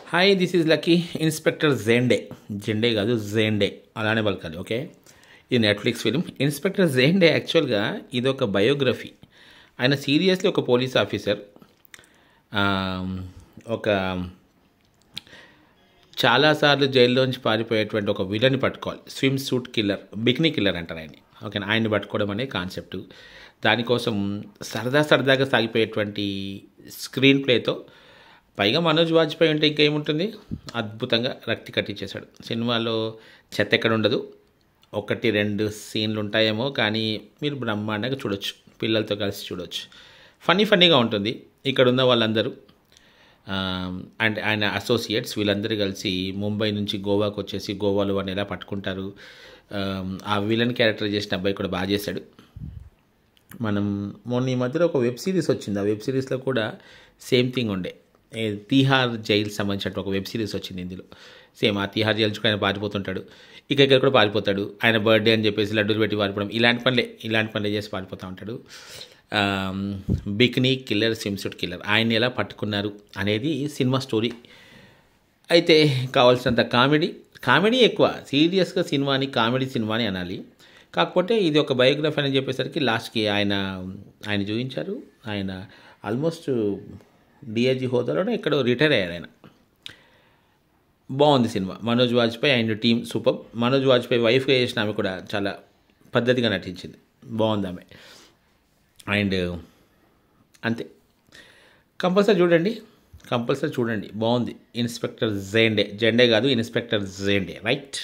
Hi this is lucky inspector Zende. Zende కాదు జెండే, అలానే పలకాలి. ఓకే, ఇది నెట్ఫ్లిక్స్ ఫిలిం. ఇన్స్పెక్టర్ జెండే యాక్చువల్గా ఇది ఒక బయోగ్రఫీ. ఆయన సీరియస్లీ ఒక పోలీస్ ఆఫీసర్. ఒక చాలాసార్లు జైల్లోంచి పారిపోయేటువంటి ఒక విలని పట్టుకోవాలి. Swim suit killer, bikini killer అంటారు ఆయన్ని. ఓకేనా, ఆయన్ని పట్టుకోవడం అనే కాన్సెప్టు. దానికోసం సరదాగా సాగిపోయేటువంటి స్క్రీన్ ప్లేతో, పైగా మనోజ్ వాజ్పేయి అంటే ఇంకేముంటుంది, అద్భుతంగా రక్తి కట్టించేశాడు. సినిమాలో చెత్త ఎక్కడ ఉండదు. 1-2 సీన్లు ఉంటాయేమో, కానీ మీరు బ్రహ్మాండంగా చూడొచ్చు, పిల్లలతో కలిసి చూడొచ్చు. ఫన్నీగా ఉంటుంది. ఇక్కడ ఉన్న వాళ్ళందరూ అండ్ ఆయన అసోసియేట్స్ వీళ్ళందరూ కలిసి ముంబై నుంచి గోవాకు వచ్చేసి గోవాలో వాడిని ఎలా పట్టుకుంటారు. ఆ విలన్ క్యారెక్టర్ చేసిన అబ్బాయి కూడా బాగా చేశాడు. మనం మొన్న ఈ మధ్యలో ఒక వెబ్ సిరీస్ వచ్చింది. ఆ వెబ్ సిరీస్లో కూడా సేమ్ థింగ్ ఉండే. తీహార్ జైలు సంబంధించిన ఒక వెబ్ సిరీస్ వచ్చింది. ఇందులో సేమ్ ఆ తీహార్ జైలు చుట్టూ ఆయన పారిపోతుంటాడు. ఇక్కడ కూడా పారిపోతాడు. ఆయన బర్త్డే అని చెప్పేసి లడ్డూలు పెట్టి పారిపోవడం, ఇలాంటి పనులే చేసి పారిపోతూ ఉంటాడు. Bikini killer, swim suit killer, ఆయన్ని ఎలా పట్టుకున్నారు అనేది సినిమా స్టోరీ. అయితే కావాల్సినంత కామెడీ ఎక్కువ. సీరియస్గా సినిమాని కామెడీ సినిమాని అనాలి. కాకపోతే ఇది ఒక బయోగ్రఫీ అని చెప్పేసరికి లాస్ట్కి ఆయన చూపించారు. ఆయన ఆల్మోస్ట్ డిఐజీ హోదాలోనే ఎక్కడో రిటైర్ అయ్యారు ఆయన. బాగుంది cinema. Manoj Vajpayee and team super. Manoj Vajpayee వైఫ్గా చేసిన ఆమె కూడా చాలా పద్ధతిగా నటించింది. బాగుంది ఆమె. అండ్ అంతే, కంపల్సరీ చూడండి. బాగుంది. ఇన్స్పెక్టర్ జెండే కాదు, ఇన్స్పెక్టర్ జెండే, రైట్.